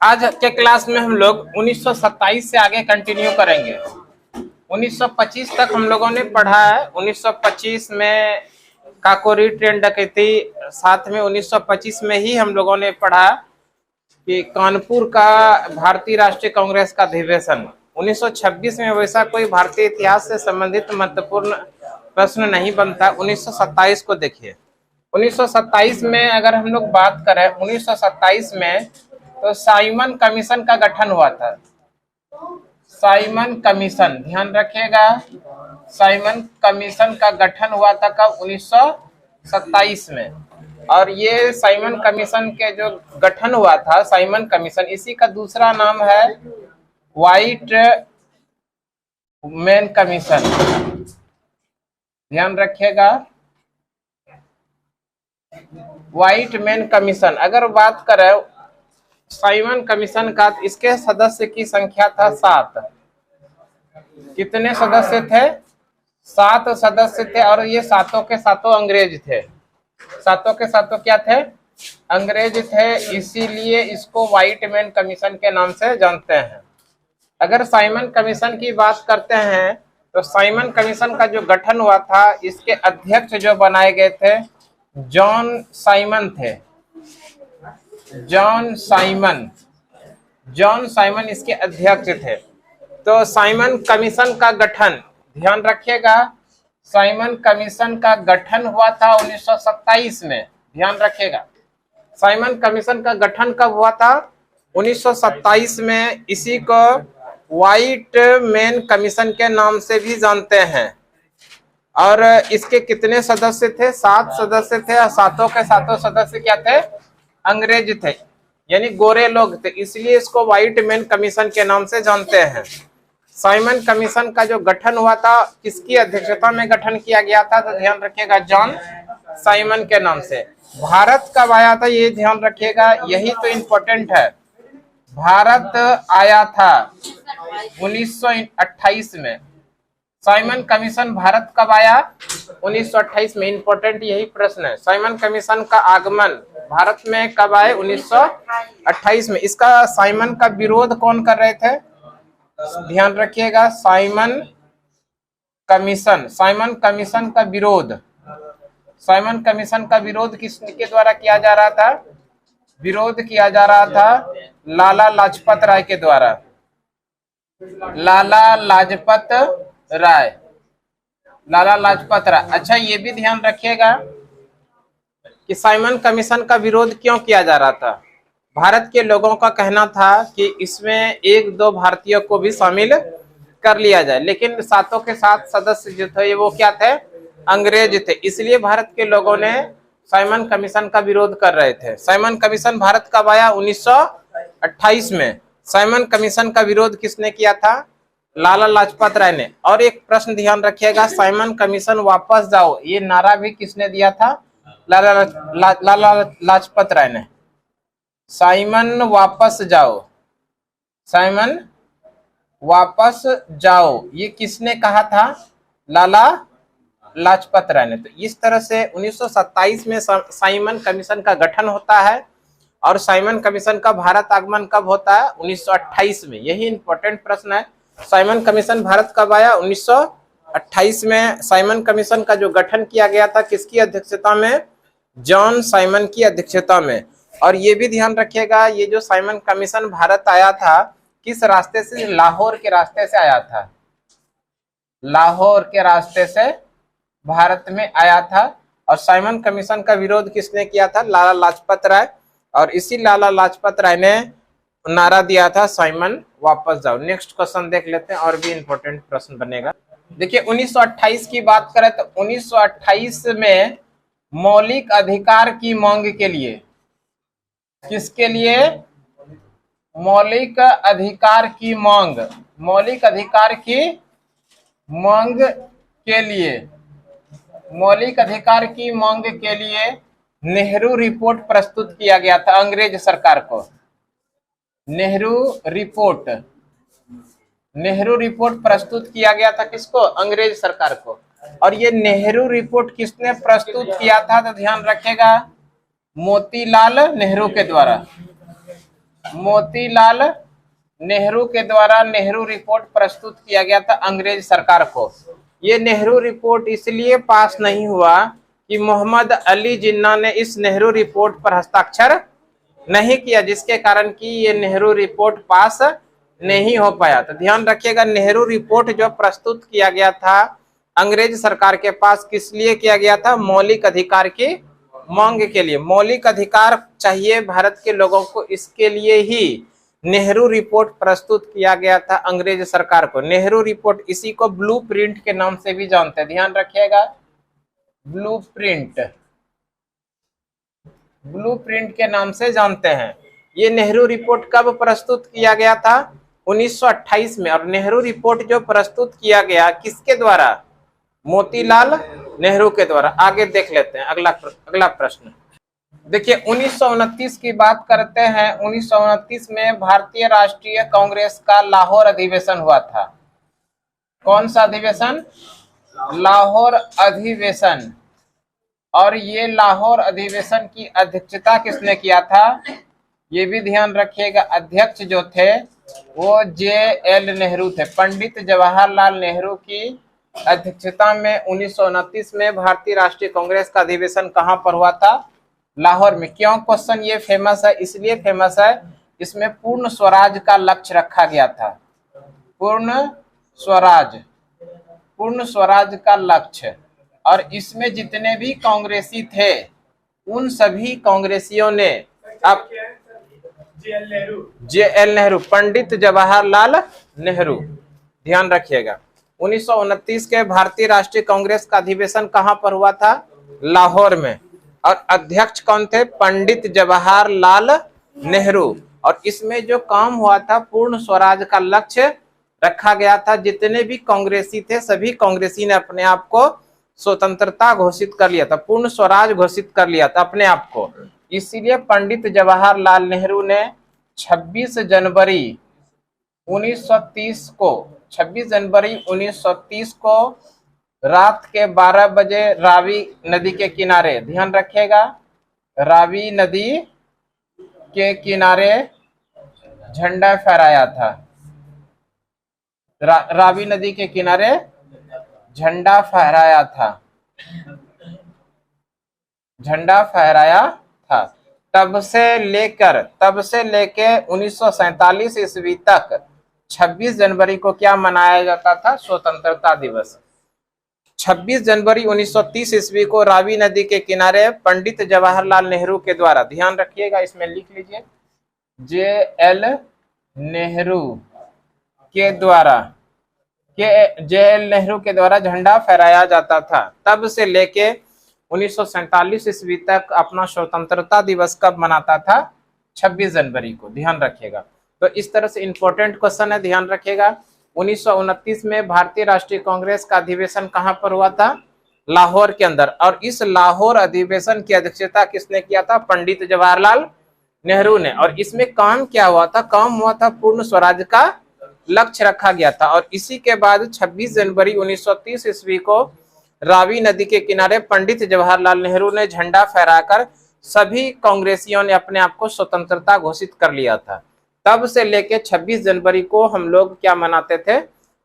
आज के क्लास में हम लोग 1927 से आगे कंटिन्यू करेंगे। 1925 तक हम लोगों ने पढ़ा है। 1925 में काकोरी ट्रेन डकैती, साथ में 1925 में ही हम लोगों ने पढ़ा कि कानपुर का भारतीय राष्ट्रीय कांग्रेस का अधिवेशन। 1926 में वैसा कोई भारतीय इतिहास से संबंधित महत्वपूर्ण प्रश्न नहीं बनता। 1927 को देखिए। 1927 में अगर हम लोग बात करें, 1927 में तो साइमन कमीशन का गठन हुआ था। साइमन कमीशन, ध्यान रखिएगा, साइमन कमीशन का गठन हुआ था कब? 1927 में। और ये साइमन कमीशन के जो गठन हुआ था, साइमन कमीशन, इसी का दूसरा नाम है व्हाइट मैन कमीशन। ध्यान रखिएगा, व्हाइट मैन कमीशन। अगर बात करें साइमन कमीशन का, इसके सदस्य की संख्या था 7। कितने सदस्य थे? 7 सदस्य थे। और ये सातों के सातों अंग्रेज थे। सातों के सातों क्या थे? अंग्रेज थे। इसीलिए इसको व्हाइट मैन कमीशन के नाम से जानते हैं। अगर साइमन कमीशन की बात करते हैं तो साइमन कमीशन का जो गठन हुआ था, इसके अध्यक्ष जो बनाए गए थे जॉन साइमन थे। जॉन साइमन, जॉन साइमन इसके अध्यक्ष थे। तो साइमन कमीशन का गठन, ध्यान रखिएगा, साइमन कमीशन का गठन हुआ था 1927 में। ध्यान रखिएगा, साइमन कमीशन का गठन कब हुआ था? 1927 में। इसी को व्हाइट मैन कमीशन के नाम से भी जानते हैं। और इसके कितने सदस्य थे? 7 सदस्य थे। और सातों के सातों सदस्य क्या थे? अंग्रेज थे, यानी गोरे लोग थे। इसलिए इसको व्हाइट मैन कमीशन के नाम से जानते हैं। साइमन कमीशन का जो गठन हुआ था, किसकी अध्यक्षता में गठन किया गया था? तो ध्यान रखिएगा, जॉन साइमन के नाम से। भारत कब आया था ये ध्यान रखिएगा, यही तो इम्पोर्टेंट है। भारत आया था 1928 में। साइमन कमीशन भारत कब आया? 1928 में। इंपॉर्टेंट यही प्रश्न है, साइमन कमीशन का आगमन भारत में कब आए? 1928 में। इसका साइमन का विरोध कौन कर रहे थे? ध्यान रखिएगा, साइमन कमीशन, साइमन कमीशन का विरोध, साइमन कमीशन का विरोध किसके द्वारा किया जा रहा था? विरोध किया जा रहा था लाला लाजपत राय के द्वारा। लाला लाजपत राय, लाला लाजपत राय। अच्छा, ये भी ध्यान रखिएगा कि साइमन कमीशन का विरोध क्यों किया जा रहा था। भारत के लोगों का कहना था कि इसमें 1-2 भारतीयों को भी शामिल कर लिया जाए, लेकिन सातों के 7 सदस्य जो थे वो क्या थे? अंग्रेज थे। इसलिए भारत के लोगों ने साइमन कमीशन का विरोध कर रहे थे। साइमन कमीशन भारत कब आया? 1928 में। साइमन कमीशन का विरोध किसने किया था? लाला लाजपत राय ने। और एक प्रश्न ध्यान रखिएगा, साइमन कमीशन वापस जाओ, ये नारा भी किसने दिया था? लाला लाजपत राय ने। साइमन वापस जाओ, साइमन वापस जाओ, ये किसने कहा था? लाला लाजपत राय ने। तो इस तरह से 1927 में साइमन कमीशन का गठन होता है। और साइमन कमीशन का भारत आगमन कब होता है? 1928 में। यही इंपॉर्टेंट प्रश्न है, साइमन कमीशन भारत कब आया? 1928 में। साइमन कमीशन का जो गठन किया गया था किसकी अध्यक्षता में? जॉन साइमन की अध्यक्षता में। और ये भी ध्यान रखिएगा, ये जो साइमन कमीशन भारत आया था किस रास्ते से? लाहौर के रास्ते से आया था। लाहौर के रास्ते से भारत में आया था। और साइमन कमीशन का विरोध किसने किया था? लाला लाजपत राय। और इसी लाला लाजपत राय ने नारा दिया था साइमन वापस जाओ। नेक्स्ट क्वेश्चन देख लेते हैं, और भी इंपॉर्टेंट प्रश्न बनेगा। देखिए, 1928 की बात करें तो 1928 में मौलिक अधिकार की मांग के लिए, किसके लिए? मौलिक अधिकार की मांग, मौलिक अधिकार की मांग के लिए, मौलिक अधिकार की मांग के लिए नेहरू रिपोर्ट प्रस्तुत किया गया था अंग्रेज सरकार को। नेहरू रिपोर्ट, नेहरू रिपोर्ट प्रस्तुत किया गया था किसको? अंग्रेज सरकार को। और ये नेहरू रिपोर्ट किसने प्रस्तुत किया था? तो ध्यान रखेगा, मोतीलाल नेहरू के द्वारा। मोतीलाल नेहरू के द्वारा नेहरू रिपोर्ट प्रस्तुत किया गया था अंग्रेज सरकार को। ये नेहरू रिपोर्ट इसलिए पास नहीं हुआ कि मोहम्मद अली जिन्ना ने इस नेहरू रिपोर्ट पर हस्ताक्षर नहीं किया, जिसके कारण कि ये नेहरू रिपोर्ट पास नहीं हो पाया। तो ध्यान रखिएगा, नेहरू रिपोर्ट जो प्रस्तुत किया गया था अंग्रेज सरकार के पास, किस लिए किया गया था? मौलिक अधिकार की मांग के लिए। मौलिक अधिकार चाहिए भारत के लोगों को, इसके लिए ही नेहरू रिपोर्ट प्रस्तुत किया गया था अंग्रेज सरकार को। नेहरू रिपोर्ट, इसी को ब्लूप्रिंट के नाम से भी जानते हैं, ध्यान रखिएगा, ब्लूप्रिंट, ब्लूप्रिंट के नाम से जानते हैं। ये नेहरू रिपोर्ट कब प्रस्तुत किया गया था? 1928 में। और नेहरू रिपोर्ट जो प्रस्तुत किया गया किसके द्वारा? मोतीलाल नेहरू के द्वारा। आगे देख लेते हैं अगला प्रश्न। देखिए 1929 की बात करते हैं। 1929 में भारतीय राष्ट्रीय कांग्रेस का लाहौर अधिवेशन हुआ था। कौन सा अधिवेशन? लाहौर अधिवेशन। और ये लाहौर अधिवेशन की अध्यक्षता किसने किया था? ये भी ध्यान रखिएगा, अध्यक्ष जो थे वो JL नेहरू थे। पंडित जवाहरलाल नेहरू की अध्यक्षता में 1929 में भारतीय राष्ट्रीय कांग्रेस का अधिवेशन कहां पर हुआ था? लाहौर में। क्यों क्वेश्चन ये फेमस है? इसलिए फेमस है, इसमें पूर्ण स्वराज का लक्ष्य रखा गया था। पूर्ण स्वराज का लक्ष्य। और इसमें जितने भी कांग्रेसी थे उन सभी कांग्रेसियों ने अब JL नेहरू, पंडित जवाहरलाल नेहरू, ध्यान रखिएगा। 1929 के भारतीय राष्ट्रीय कांग्रेस का अधिवेशन कहां पर हुआ था? लाहौर में। और अध्यक्ष कौन थे? पंडित जवाहरलाल नेहरू। और इसमें जो काम हुआ था, पूर्ण स्वराज का लक्ष्य रखा गया था। जितने भी कांग्रेसी थे सभी कांग्रेसी ने अपने आप को स्वतंत्रता घोषित कर लिया था, पूर्ण स्वराज घोषित कर लिया था अपने आप को। इसीलिए पंडित जवाहरलाल नेहरू ने 26 जनवरी 1930 को रात के 12 बजे रावी नदी के किनारे, ध्यान रखिएगा, रावी नदी के किनारे झंडा फहराया था। रावी नदी के किनारे झंडा फहराया था। तब से लेके 1947 ईस्वी तक 26 जनवरी को क्या मनाया जाता था? स्वतंत्रता दिवस। 26 जनवरी 1930 ईस्वी को रावी नदी के किनारे पंडित जवाहरलाल नेहरू के द्वारा, ध्यान रखिएगा, इसमें लिख लीजिए, JL नेहरू के द्वारा झंडा फहराया जाता था। तब से लेके 1947 ईस्वी तक अपना स्वतंत्रता दिवस कब मनाता था? 26 जनवरी को, ध्यान रखिएगा। तो इस तरह से इंपॉर्टेंट क्वेश्चन है, ध्यान रखिएगा। 1929 में भारतीय राष्ट्रीय कांग्रेस का अधिवेशन कहां पर हुआ था? लाहौर के अंदर। और इस लाहौर अधिवेशन की अध्यक्षता किसने किया था? पंडित जवाहरलाल नेहरू ने। और इसमें काम क्या हुआ था? काम हुआ था पूर्ण स्वराज का लक्ष्य रखा गया था। और इसी के बाद 26 जनवरी 1930 ईस्वी को रावी नदी के किनारे पंडित जवाहरलाल नेहरू ने झंडा फहराकर सभी कांग्रेसियों ने अपने आप को स्वतंत्रता घोषित कर लिया था। तब से लेके 26 जनवरी को हम लोग क्या मनाते थे?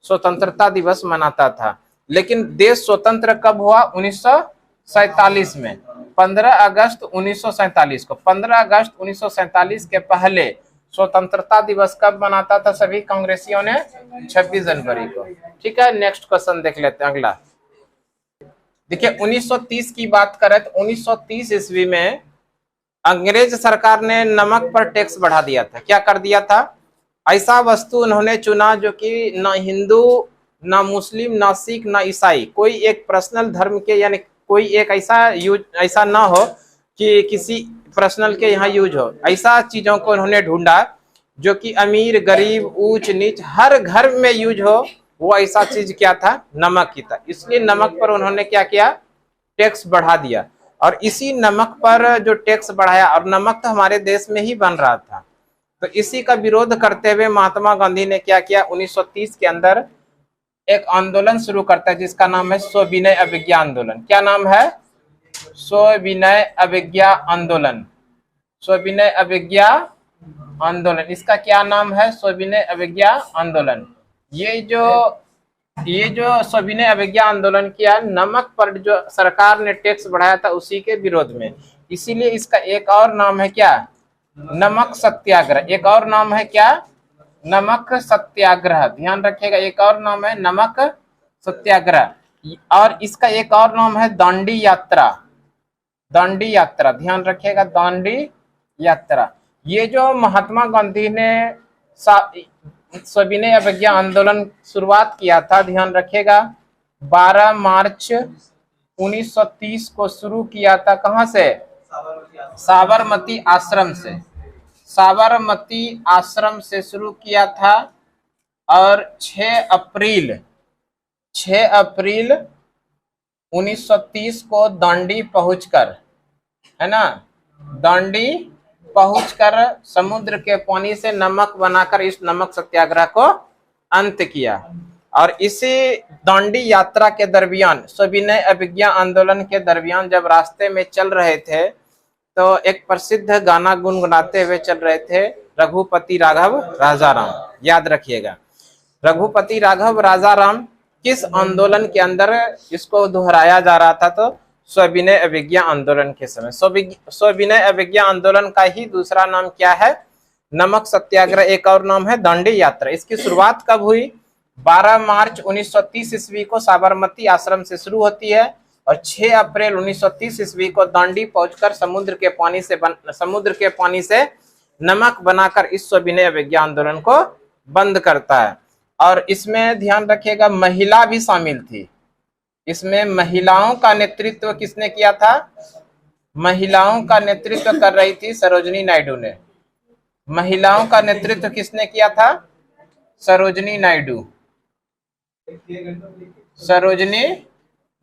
स्वतंत्रता दिवस मनाता था। लेकिन देश स्वतंत्र कब हुआ? 1947 में, 15 अगस्त 1947 को। 15 अगस्त 1947 के पहले स्वतंत्रता दिवस कब मनाता था सभी कांग्रेसियों ने? 26 जनवरी को। ठीक है, नेक्स्ट क्वेश्चन देख लेते हैं अगला। देखिए 1930 की बात करें तो 1930 ईस्वी में अंग्रेज सरकार ने नमक पर टैक्स बढ़ा दिया था। क्या कर दिया था? ऐसा वस्तु उन्होंने चुना जो कि ना हिंदू, ना मुस्लिम, ना सिख, ना ईसाई, कोई एक पर्सनल धर्म के, यानी कोई एक ऐसा ना हो कि किसी पर्सनल के यहाँ यूज हो। ऐसा चीजों को उन्होंने ढूंढा जो कि अमीर, गरीब, ऊंच नीच हर घर में यूज हो। वो ऐसा चीज क्या था? नमक ही था। इसलिए नमक पर उन्होंने क्या किया? टैक्स बढ़ा दिया। और इसी नमक पर जो टैक्स बढ़ाया, और नमक तो हमारे देश में ही बन रहा था, तो इसी का विरोध करते हुए महात्मा गांधी ने क्या किया? 1930 के अंदर एक आंदोलन शुरू करता है जिसका नाम है सविनय अवज्ञा आंदोलन। क्या नाम है? सविनय अवज्ञा आंदोलन। सविनय अवज्ञा आंदोलन, इसका क्या नाम है? सविनय अवज्ञा आंदोलन। ये जो सविनय अवज्ञा आंदोलन किया, नमक पर जो सरकार ने टैक्स बढ़ाया था उसी के विरोध में, इसीलिए इसका एक और नाम है क्या? नमक सत्याग्रह। एक और नाम है क्या? नमक सत्याग्रह। ध्यान रखिएगा, एक और नाम है नमक सत्याग्रह, और इसका एक और नाम है दांडी यात्रा। दांडी यात्रा, ध्यान रखिएगा, दांडी यात्रा। ये जो महात्मा गांधी ने सविनय अवज्ञा आंदोलन शुरुआत किया था, ध्यान रखिएगा, 12 मार्च 1930 को शुरू किया था। कहां से? साबरमती आश्रम से। साबरमती आश्रम से शुरू किया था, और 6 अप्रैल 1930 को दांडी पहुंचकर, है ना, दांडी पहुंचकर समुद्र के पानी से नमक बनाकर इस नमक सत्याग्रह को अंत किया। और इसी दांडी यात्रा के दरमियान, सविनय अवज्ञा आंदोलन के दरमियान जब रास्ते में चल रहे थे तो एक प्रसिद्ध गाना गुनगुनाते हुए चल रहे थे, रघुपति राघव राजाराम। याद रखिएगा, रघुपति राघव राजाराम किस आंदोलन के अंदर इसको दोहराया जा रहा था? तो सविनय अवज्ञा आंदोलन के समय। सविनय अवज्ञा आंदोलन का ही दूसरा नाम क्या है? नमक सत्याग्रह। एक और नाम है दांडी यात्रा। इसकी शुरुआत कब हुई? 12 मार्च 1930 ईस्वी को साबरमती आश्रम से शुरू होती है, और 6 अप्रैल 1930 ईस्वी को दांडी पहुंचकर समुद्र के पानी से नमक बनाकर इस सविनय अवज्ञा आंदोलन को बंद करता है। और इसमें ध्यान रखिएगा, महिला भी शामिल थी। इसमें महिलाओं का नेतृत्व किसने किया था? महिलाओं का नेतृत्व कर रही थी सरोजिनी नायडू ने। महिलाओं का नेतृत्व किसने किया था? सरोजिनी नायडू। सरोजिनी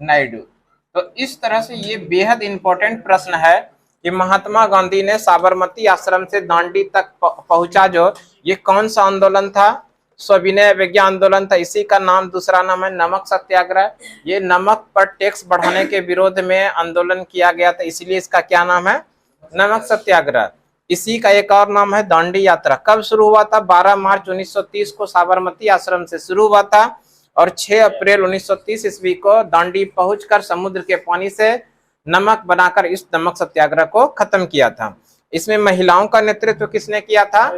नायडू। तो इस तरह से ये बेहद इंपॉर्टेंट प्रश्न है कि महात्मा गांधी ने साबरमती आश्रम से दांडी तक पहुंचा, जो ये कौन सा आंदोलन था? सविनय अवज्ञा आंदोलन था। इसी का नाम, दूसरा नाम है नमक सत्याग्रह। ये नमक पर टैक्स बढ़ाने के विरोध में आंदोलन किया गया था, इसीलिए इसका क्या नाम है? नमक सत्याग्रह। इसी का एक और नाम है दांडी यात्रा। कब शुरू हुआ था? 12 मार्च 1930 को साबरमती आश्रम से शुरू हुआ था, और 6 अप्रैल 1930 ईस्वी को दांडी पहुंचकर समुद्र के पानी से नमक बनाकर इस नमक सत्याग्रह को खत्म किया था। इसमें महिलाओं का नेतृत्व किसने किया था?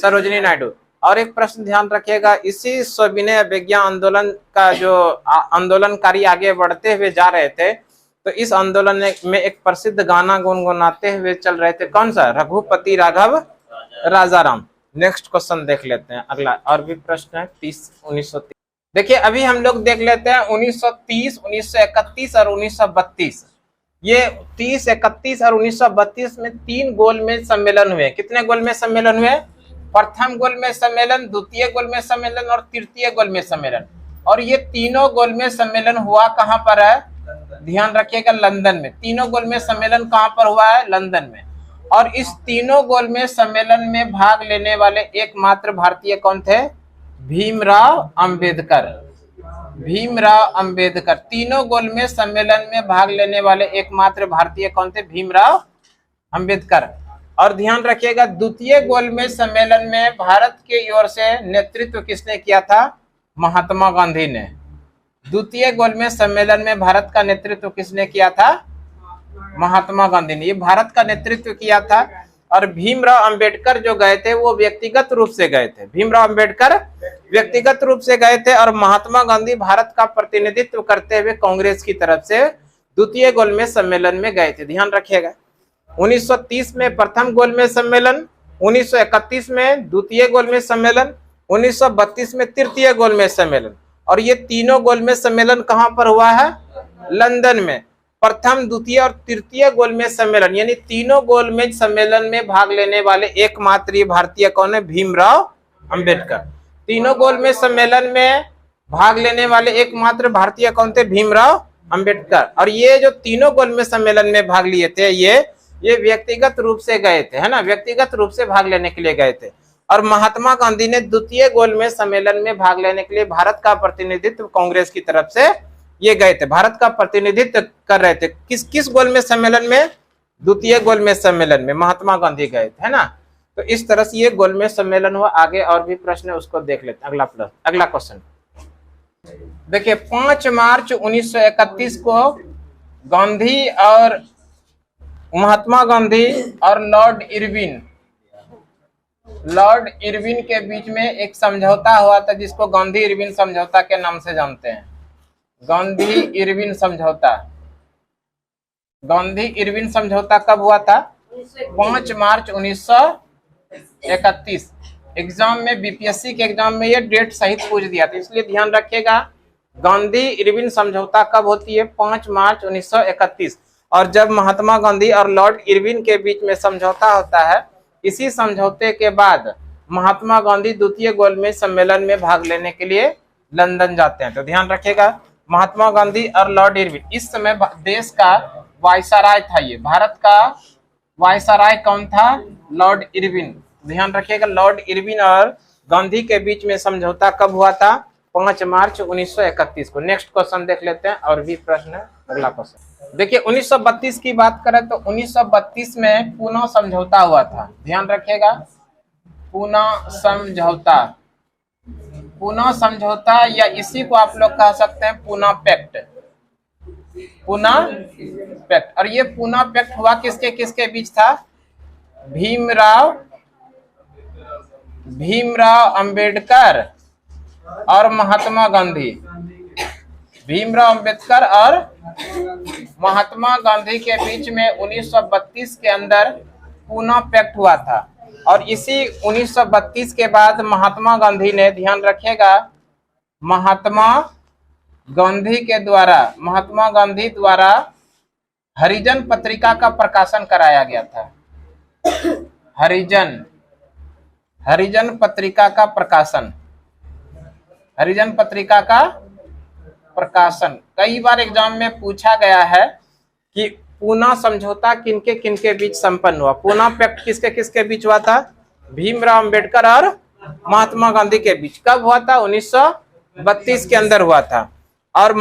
सरोजिनी नायडू। और एक प्रश्न ध्यान रखिएगा, इसी सविनय अवज्ञा आंदोलन का जो आंदोलनकारी आगे बढ़ते हुए जा रहे थे, तो इस आंदोलन में एक प्रसिद्ध गाना गुनगुनाते हुए चल रहे थे। कौन सा? रघुपति राघव राजाराम। नेक्स्ट क्वेश्चन देख लेते हैं। अगला और भी प्रश्न है 1930। देखिए, अभी हम लोग देख लेते हैं 1930, 1931 और 1932। ये 30, 31 और 1932 में 3 गोलमेज सम्मेलन हुए। कितने गोलमेज सम्मेलन हुए? प्रथम गोलमेज सम्मेलन, द्वितीय गोलमेज सम्मेलन और तृतीय गोलमेज सम्मेलन। और ये तीनों गोलमेज सम्मेलन हुआ कहां पर है? ध्यान रखिएगा, लंदन में। तीनों गोलमेज सम्मेलन कहां पर हुआ है? लंदन में। और इस तीनों गोलमेज सम्मेलन में भाग लेने वाले एकमात्र भारतीय कौन थे? भीमराव अंबेडकर। भीमराव अंबेडकर। तीनों गोलमेज सम्मेलन में भाग लेने वाले एकमात्र भारतीय कौन थे? भीमराव अंबेडकर। और ध्यान रखिएगा, द्वितीय गोलमेज सम्मेलन में भारत की ओर से नेतृत्व किसने किया था? महात्मा गांधी ने। द्वितीय गोलमेज सम्मेलन में भारत का नेतृत्व किसने किया था? महात्मा गांधी ने। ये भारत का नेतृत्व किया था। और भीमराव अंबेडकर जो गए थे वो व्यक्तिगत रूप से गए थे। भीमराव अंबेडकर व्यक्तिगत रूप से गए थे, और महात्मा गांधी भारत का प्रतिनिधित्व करते हुए कांग्रेस की तरफ से द्वितीय गोलमेज सम्मेलन में गए थे। ध्यान रखिएगा, 1930 में प्रथम गोलमेज सम्मेलन, 1931 में द्वितीय गोलमेज सम्मेलन, 1932 में तृतीय गोलमेज सम्मेलन। और ये तीनों गोलमेज सम्मेलन कहां पर हुआ है? लंदन में। प्रथम, द्वितीय और तृतीय गोलमेज सम्मेलन, यानी तीनों गोलमेज सम्मेलन में भाग लेने वाले एकमात्र भारतीय कौन है? भीमराव अंबेडकर। तीनों गोलमेज सम्मेलन में भाग लेने वाले एकमात्र भारतीय कौन थे? भीमराव अंबेडकर। और ये जो तीनों गोलमेज सम्मेलन में भाग लिए थे, ये व्यक्तिगत रूप से गए थे, है ना, व्यक्तिगत रूप से भाग लेने के लिए गए थे। और महात्मा गांधी ने द्वितीय गोलमेज सम्मेलन में भाग लेने के लिए भारत का प्रतिनिधित्व कांग्रेस की तरफ से ये गए थे, भारत का प्रतिनिधित्व कर रहे थे। किस गोलमेज सम्मेलन में? द्वितीय गोलमेज सम्मेलन में महात्मा गांधी गए थे, है ना। तो इस तरह से ये गोलमेज सम्मेलन हुआ। आगे और भी प्रश्न है, उसको देख लेते हैं। अगला क्वेश्चन देखिए, 5 मार्च 1931 को गांधी और महात्मा गांधी और लॉर्ड इरविन के बीच में एक समझौता हुआ था, जिसको गांधी इरविन समझौता के नाम से जानते हैं। गांधी इरविन समझौता। गांधी इरविन समझौता कब हुआ था? 5 मार्च 1931। एग्जाम में, बीपीएससी के एग्जाम में ये डेट सहित पूछ दिया था, इसलिए ध्यान रखिएगा। गांधी इरविन समझौता कब होती है? 5 मार्च 1931। और जब महात्मा गांधी और लॉर्ड इरविन के बीच में समझौता होता है, इसी समझौते के बाद महात्मा गांधी द्वितीय गोलमेज सम्मेलन में भाग लेने के लिए लंदन जाते हैं। तो ध्यान रखिएगा, महात्मा गांधी और लॉर्ड इरविन, इस समय देश का वायसराय था। ये भारत का वायसराय कौन था? Lord Irwin. ध्यान रखिएगा, लॉर्ड इरविन और गांधी के बीच में समझौता कब हुआ था? 5 मार्च 1931 को। नेक्स्ट क्वेश्चन देख लेते हैं, और भी प्रश्न है। अगला क्वेश्चन देखिए, 1932 की बात करें तो 1932 में पूना समझौता हुआ था। ध्यान रखिएगा, पूना समझौता। पूना समझौता, या इसी को आप लोग कह सकते हैं पूना पैक्ट। पूना पैक्ट। और ये पूना पैक्ट हुआ किसके किसके बीच था? भीमराव अंबेडकर और महात्मा गांधी। भीमराव अंबेडकर और महात्मा गांधी के बीच में 1932 के अंदर पूना पैक्ट हुआ था। और इसी 1932 के बाद महात्मा गांधी ने, ध्यान रखिएगा, महात्मा गांधी द्वारा हरिजन पत्रिका का प्रकाशन कराया गया था। हरिजन पत्रिका का प्रकाशन। हरिजन पत्रिका का प्रकाशन कई बार एग्जाम में पूछा गया है कि पूना समझौता किनके किनके बीच संपन्न हुआ। पूना पैक्ट किसके किसके बीच हुआ था? भीमराव अंबेडकर और महात्मा गांधी के बीच। कब हुआ था? 1932 के अंदर हुआ था। और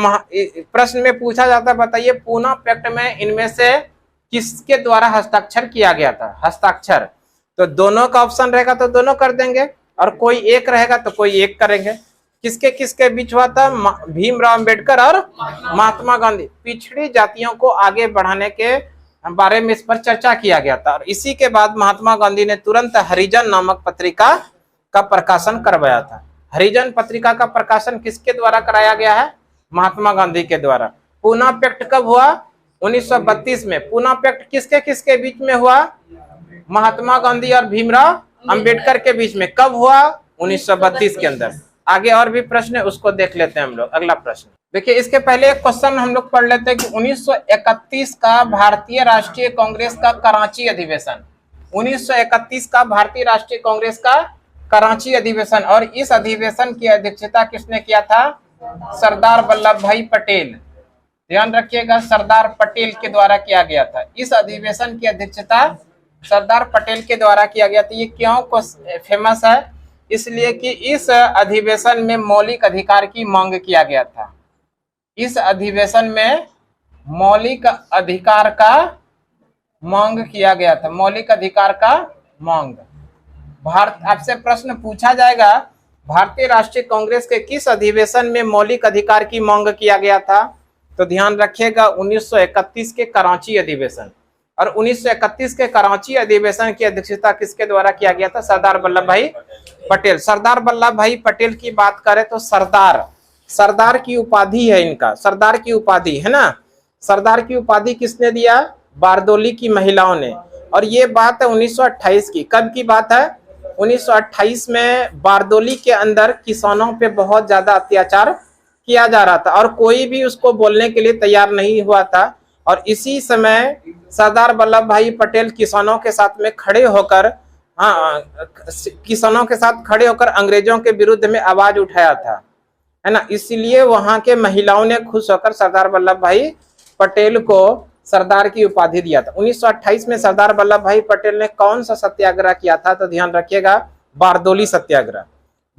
प्रश्न में पूछा जाता है, बताइए पूना पैक्ट में इनमें से किसके द्वारा हस्ताक्षर किया गया था? हस्ताक्षर। तो दोनों का ऑप्शन रहेगा तो दोनों कर देंगे, और कोई एक रहेगा तो कोई एक करेंगे। किसके किसके बीच हुआ था? भीमराव अंबेडकर और महात्मा गांधी। पिछड़ी जातियों को आगे बढ़ाने के बारे में इस पर चर्चा किया गया था। और इसी के बाद महात्मा गांधी ने तुरंत हरिजन नामक पत्रिका का प्रकाशन करवाया था। हरिजन पत्रिका का प्रकाशन किसके द्वारा कराया गया है? महात्मा गांधी के द्वारा। पूना पैक्ट कब हुआ? 1932 में। पूना पैक्ट किसके किसके बीच में हुआ? महात्मा गांधी और भीमराव अंबेडकर के बीच में। कब हुआ? 1932 के अंदर। आगे और भी प्रश्न है, उसको देख लेते हैं हम लोग। अगला प्रश्न देखिए, इसके पहले एक क्वेश्चन हम लोग पढ़ लेते हैं कि 1931 का भारतीय राष्ट्रीय कांग्रेस का कराची अधिवेशन। 1931 का भारतीय राष्ट्रीय कांग्रेस का कराची अधिवेशन, और इस अधिवेशन की अध्यक्षता किसने किया था? सरदार वल्लभ भाई पटेल। ध्यान रखिएगा, सरदार पटेल के द्वारा किया गया था। इस अधिवेशन की अध्यक्षता सरदार पटेल के द्वारा किया गया था। ये क्यों फेमस है? इसलिए कि इस अधिवेशन में मौलिक अधिकार की मांग किया गया था। इस अधिवेशन में मौलिक अधिकार का मांग किया गया था। मौलिक अधिकार का मांग। आपसे प्रश्न पूछा जाएगा, भारतीय राष्ट्रीय कांग्रेस के किस अधिवेशन में मौलिक अधिकार की मांग किया गया था? तो ध्यान रखिएगा, 1931 के कराची अधिवेशन। और 1931 के कराची अधिवेशन की अध्यक्षता किसके द्वारा किया गया था? सरदार वल्लभ भाई पटेल। सरदार वल्लभ भाई पटेल की बात करें तो सरदार की उपाधि है इनका। सरदार की उपाधि है ना। सरदार की उपाधि किसने दिया? बारदोली की महिलाओं ने। और ये बात है 1928 की। कब की बात है? 1928 में बारदोली के अंदर किसानों पे बहुत ज्यादा अत्याचार किया जा रहा था, और कोई भी उसको बोलने के लिए तैयार नहीं हुआ था। और इसी समय सरदार वल्लभ भाई पटेल किसानों के साथ में खड़े होकर अंग्रेजों के विरुद्ध में आवाज उठाया था, है ना। इसलिए वहां के महिलाओं ने खुश होकर सरदार वल्लभ भाई पटेल को सरदार की उपाधि दिया था। 1928 में सरदार वल्लभ भाई पटेल ने कौन सा सत्याग्रह किया था? तो ध्यान रखिएगा, बारदोली सत्याग्रह।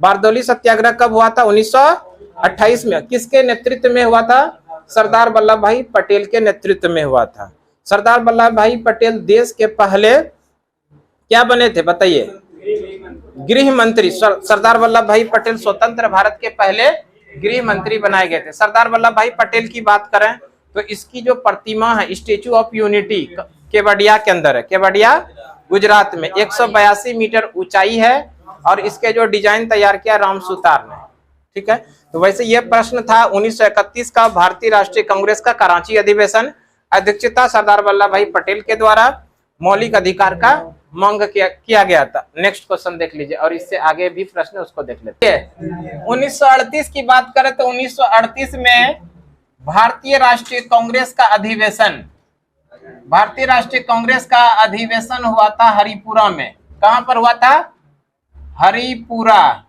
बारदोली सत्याग्रह कब हुआ था? 1928 में। किसके नेतृत्व में हुआ था? सरदार वल्लभ भाई पटेल के नेतृत्व में हुआ था। सरदार वल्लभ भाई पटेल देश के पहले क्या बने थे बताइए? गृह मंत्री। सरदार वल्लभ भाई पटेल स्वतंत्र भारत के पहले गृह मंत्री बनाए गए थे। सरदार वल्लभ भाई पटेल की बात करें तो इसकी जो प्रतिमा है स्टेचू ऑफ यूनिटी केवड़िया के अंदर है, केवड़िया गुजरात में, 182 मीटर ऊंचाई है और इसके जो डिजाइन तैयार किया राम सुतार ने। ठीक है, तो वैसे यह प्रश्न था 1931 का भारतीय राष्ट्रीय कांग्रेस का कराची अधिवेशन, अध्यक्षता सरदार वल्लभ भाई पटेल के द्वारा, मौलिक अधिकार का मांग किया गया था। नेक्स्ट क्वेश्चन देख लीजिए और इससे आगे भी प्रश्न उसको देख लेते हैं। 1938 की बात करें तो 1938 में भारतीय राष्ट्रीय कांग्रेस का अधिवेशन, भारतीय राष्ट्रीय कांग्रेस का अधिवेशन हुआ था हरिपुरा में। कहां पर हुआ था? हरिपुरा।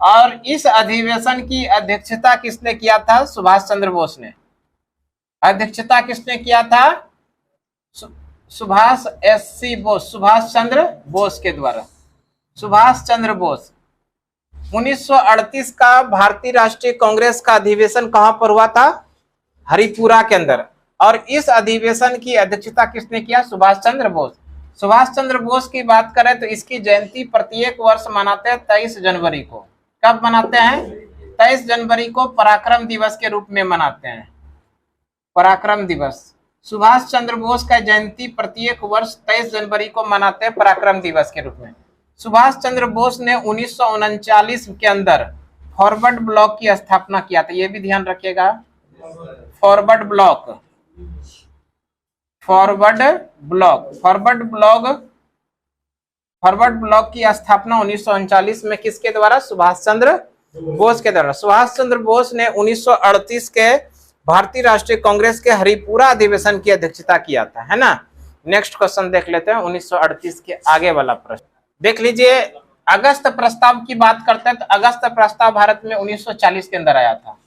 और इस अधिवेशन की अध्यक्षता किसने किया था? सुभाष चंद्र बोस ने। अध्यक्षता किसने किया था? सुभाष एससी बोस, सुभाष चंद्र बोस के द्वारा, सुभाष चंद्र बोस। 1938 का भारतीय राष्ट्रीय कांग्रेस का अधिवेशन कहां पर हुआ था? हरिपुरा के अंदर। और इस अधिवेशन की अध्यक्षता किसने किया? सुभाष चंद्र बोस। सुभाष चंद्र बोस की बात करें तो इसकी जयंती प्रत्येक वर्ष मनाते हैं 23 जनवरी को। कब मनाते हैं? 23 जनवरी को पराक्रम दिवस के रूप में मनाते हैं, पराक्रम दिवस। सुभाष चंद्र बोस का जयंती प्रत्येक वर्ष 23 जनवरी को मनाते हैं पराक्रम दिवस के रूप में। सुभाष चंद्र बोस ने 1939 के अंदर फॉरवर्ड ब्लॉक की स्थापना किया था, यह भी ध्यान रखिएगा। Forward block, forward block, forward block, forward block की स्थापना 1939 में किसके द्वारा? सुभाष चंद्र बोस के द्वारा। सुभाष चंद्र बोस ने 1938 के भारतीय राष्ट्रीय कांग्रेस के हरिपुरा अधिवेशन की अध्यक्षता किया था, है ना। नेक्स्ट क्वेश्चन देख लेते हैं 1938 के आगे वाला प्रश्न देख लीजिए। अगस्त प्रस्ताव की बात करते हैं तो अगस्त प्रस्ताव भारत में 1940 के अंदर आया था।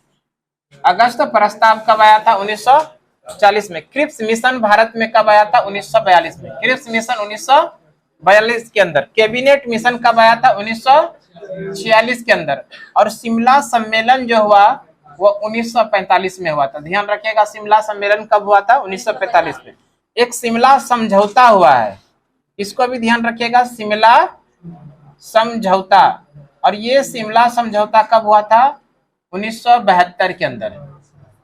अगस्त प्रस्ताव कब आया था? 1940 में। क्रिप्स मिशन भारत में कब आया था? 1942 में। क्रिप्स मिशन 1942 के अंदर। कैबिनेट मिशन कब आया था? 1946 के अंदर। और शिमला सम्मेलन जो हुआ वो 1945 में हुआ था। ध्यान रखिएगा, शिमला सम्मेलन कब हुआ था? 1945 में। एक शिमला समझौता हुआ है, इसको भी ध्यान रखिएगा, शिमला समझौता। और ये शिमला समझौता कब हुआ था? 1972 के अंदर।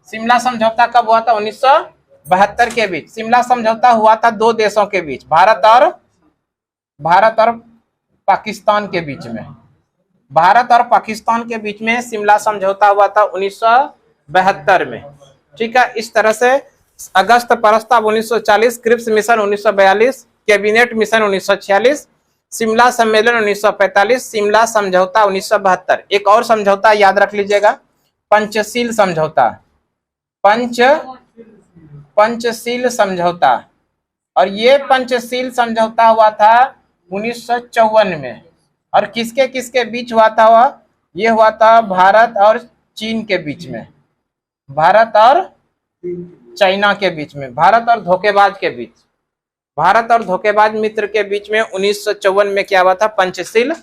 शिमला समझौता कब हुआ था? 1972 के बीच। शिमला समझौता हुआ था दो देशों के बीच, भारत और पाकिस्तान के बीच में। भारत और पाकिस्तान के बीच में शिमला समझौता हुआ था 1972 में। ठीक है, इस तरह से अगस्त प्रस्ताव 1940, Cripps mission 1942, cabinet mission 1946, Shimla सम्मेलन 1945, शिमला समझौता 1972। एक और समझौता याद रख लीजिएगा, पंचशील समझौता, पंचशील समझौता। और ये पंचशील समझौता हुआ था 1954 में। और किसके किसके बीच हुआ था? ये हुआ था भारत और चीन के बीच में, भारत और चाइना के बीच में, भारत और धोखेबाज के बीच, भारत और धोखेबाज मित्र के बीच में 1954 में क्या हुआ था? पंचशील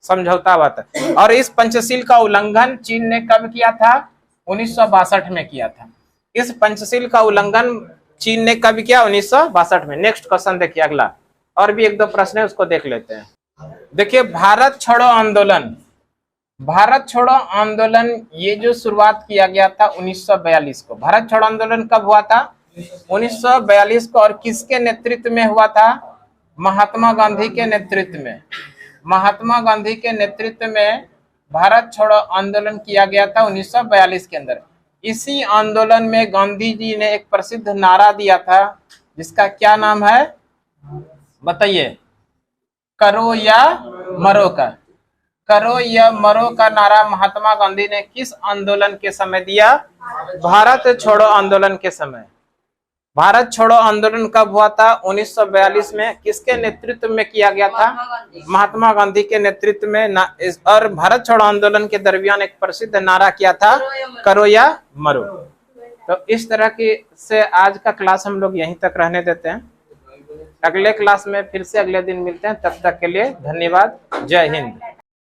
समझौता हुआ था। और इस पंचशील का उल्लंघन चीन ने कब किया था? 1962 में किया था। इस पंचशील का उल्लंघन चीन ने कब किया? 1962 में। नेक्स्ट क्वेश्चन देखिए अगला, और भी एक दो प्रश्न है उसको देख लेते हैं। देखिए, भारत छोड़ो आंदोलन, भारत छोड़ो आंदोलन ये जो शुरुआत किया गया था 1942 को। भारत छोड़ो आंदोलन कब हुआ था? 1942 को। और किसके नेतृत्व में हुआ था? महात्मा गांधी के नेतृत्व में। महात्मा गांधी के नेतृत्व में भारत छोड़ो आंदोलन किया गया था 1942 के अंदर। इसी आंदोलन में गांधी जी ने एक प्रसिद्ध नारा दिया था, जिसका क्या नाम है बताइए? करो या मरो का, करो या मरो का नारा महात्मा गांधी ने किस आंदोलन के समय दिया? भारत छोड़ो आंदोलन के समय। भारत छोड़ो आंदोलन कब हुआ था? 1942 में। किसके नेतृत्व में किया गया था? महात्मा गांधी के नेतृत्व में। और भारत छोड़ो आंदोलन के दरमियान एक प्रसिद्ध नारा किया था, करो या मरो। तो इस तरह की से आज का क्लास हम लोग यहीं तक रहने देते हैं। अगले क्लास में फिर से अगले दिन मिलते हैं, तब तक के लिए धन्यवाद। जय हिंद।